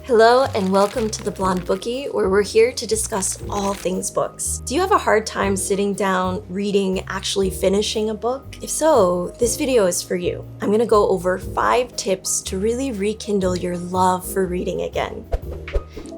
Hello and welcome to The Blonde Bookie, where we're here to discuss all things books. Do you have a hard time sitting down, reading, actually finishing a book? If so, this video is for you. I'm gonna go over 5 tips to really rekindle your love for reading again.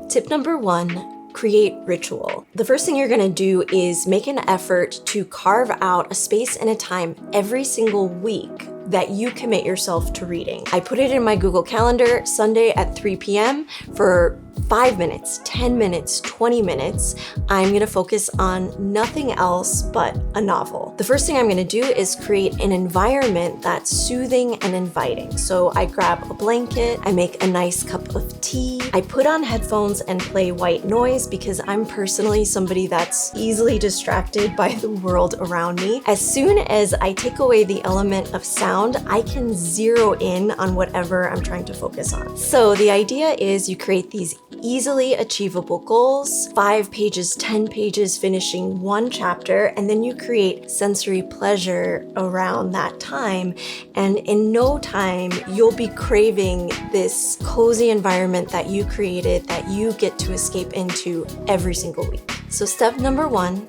Tip number 1, create ritual. The first thing you're gonna do is make an effort to carve out a space and a time every single week that you commit yourself to reading. I put it in my Google Calendar, Sunday at 3 p.m. for 5 minutes, 10 minutes, 20 minutes. I'm gonna focus on nothing else but a novel. The first thing I'm gonna do is create an environment that's soothing and inviting. So I grab a blanket, I make a nice cup of tea, I put on headphones and play white noise because I'm personally somebody that's easily distracted by the world around me. As soon as I take away the element of sound, I can zero in on whatever I'm trying to focus on. So the idea is you create these easily achievable goals, 5 pages, 10 pages, finishing 1 chapter, and then you create sensory pleasure around that time. And in no time, you'll be craving this cozy environment that you created that you get to escape into every single week. So step number 1,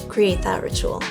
create that ritual.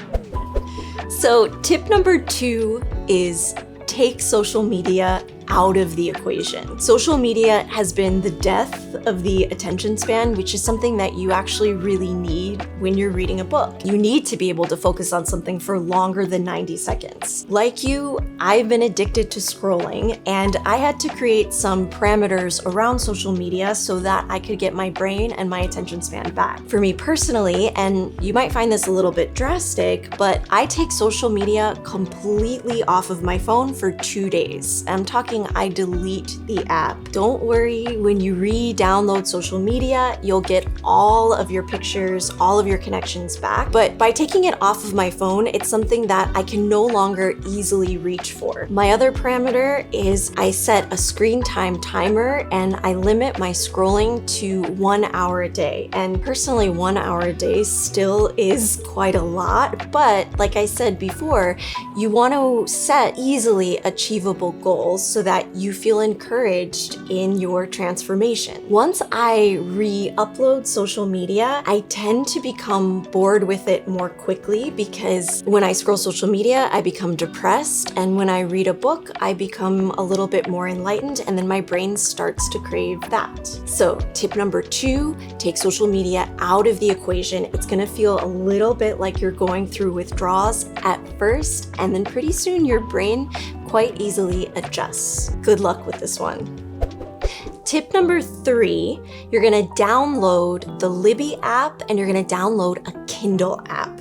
So tip number 2 is take social media out of the equation. Social media has been the death of the attention span, which is something that you actually really need when you're reading a book. You need to be able to focus on something for longer than 90 seconds. Like you, I've been addicted to scrolling, and I had to create some parameters around social media so that I could get my brain and my attention span back. For me personally, and you might find this a little bit drastic, but I take social media completely off of my phone for 2 days. I'm talking I delete the app. Don't worry, when you re-download social media, you'll get all of your pictures, all of your connections back. But by taking it off of my phone, it's something that I can no longer easily reach for. My other parameter is I set a screen time timer and I limit my scrolling to 1 hour a day. And personally, 1 hour a day still is quite a lot. But like I said before, you want to set easily achievable goals so that you feel encouraged in your transformation. Once I re-upload social media, I tend to become bored with it more quickly because when I scroll social media, I become depressed, and when I read a book, I become a little bit more enlightened, and then my brain starts to crave that. So tip number 2, take social media out of the equation. It's gonna feel a little bit like you're going through withdrawals at first, and then pretty soon your brain quite easily adjusts. Good luck with this one. Tip number 3, you're gonna download the Libby app and you're gonna download a Kindle app.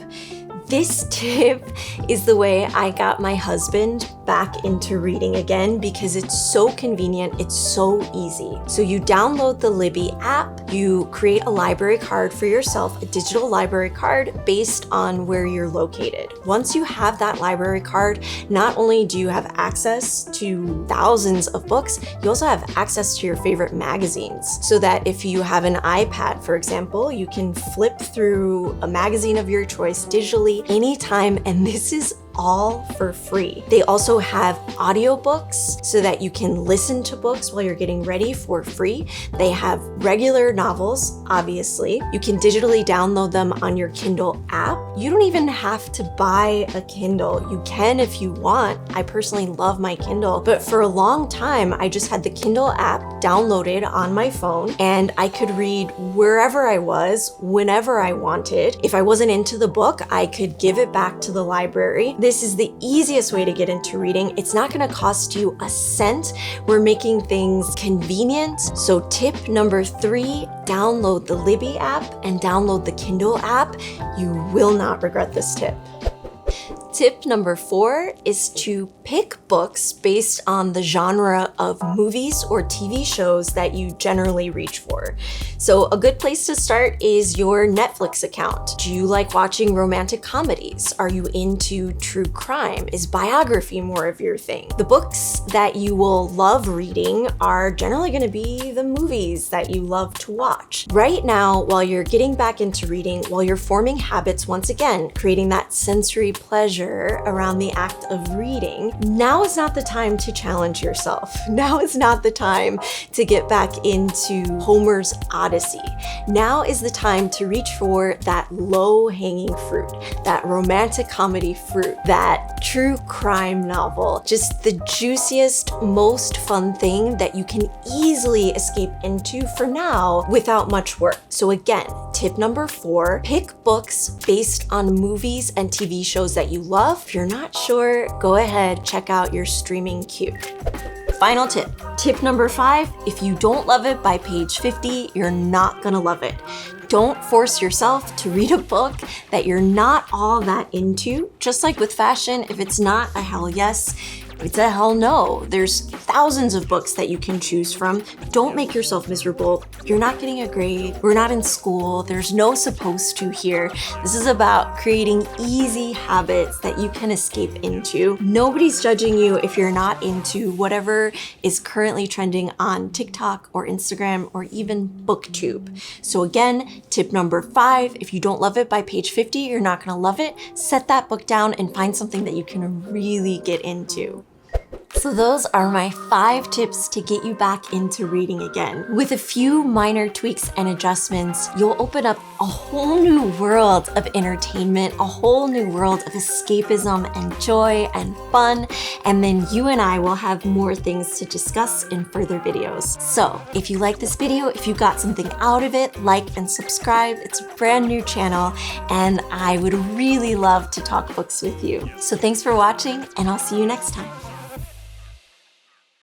This tip is the way I got my husband back into reading again because it's so convenient, it's so easy. So you download the Libby app, you create a library card for yourself, a digital library card based on where you're located. Once you have that library card, not only do you have access to thousands of books, you also have access to your favorite magazines. So that if you have an iPad, for example, you can flip through a magazine of your choice digitally anytime, and this is all for free. They also have audiobooks so that you can listen to books while you're getting ready for free. They have regular novels, obviously. You can digitally download them on your Kindle app. You don't even have to buy a Kindle. You can if you want. I personally love my Kindle, but for a long time, I just had the Kindle app downloaded on my phone and I could read wherever I was, whenever I wanted. If I wasn't into the book, I could give it back to the library. This is the easiest way to get into reading. It's not gonna cost you a cent. We're making things convenient. So tip number 3, download the Libby app and download the Kindle app. You will not regret this tip. Tip number 4 is to pick books based on the genre of movies or TV shows that you generally reach for. So a good place to start is your Netflix account. Do you like watching romantic comedies? Are you into true crime? Is biography more of your thing? The books that you will love reading are generally going to be the movies that you love to watch. Right now, while you're getting back into reading, while you're forming habits once again, creating that sensory pleasure pleasure around the act of reading, now is not the time to challenge yourself. Now is not the time to get back into Homer's Odyssey. Now is the time to reach for that low-hanging fruit, that romantic comedy fruit, that true crime novel, just the juiciest, most fun thing that you can easily escape into for now without much work. So again, tip number 4, pick books based on movies and TV shows that you love. If you're not sure, go ahead, check out your streaming queue. Final tip. Tip number 5, if you don't love it by page 50, you're not gonna love it. Don't force yourself to read a book that you're not all that into. Just like with fashion, if it's not a hell yes, it's a hell no. There's thousands of books that you can choose from. Don't make yourself miserable. You're not getting a grade. We're not in school. There's no supposed to here. This is about creating easy habits that you can escape into. Nobody's judging you if you're not into whatever is currently trending on TikTok or Instagram or even BookTube. So again, tip number 5, if you don't love it by page 50, you're not gonna love it. Set that book down and find something that you can really get into. So those are my 5 tips to get you back into reading again. With a few minor tweaks and adjustments, you'll open up a whole new world of entertainment, a whole new world of escapism and joy and fun, and then you and I will have more things to discuss in further videos. So if you like this video, if you got something out of it, like and subscribe. It's a brand new channel, and I would really love to talk books with you. So thanks for watching, and I'll see you next time.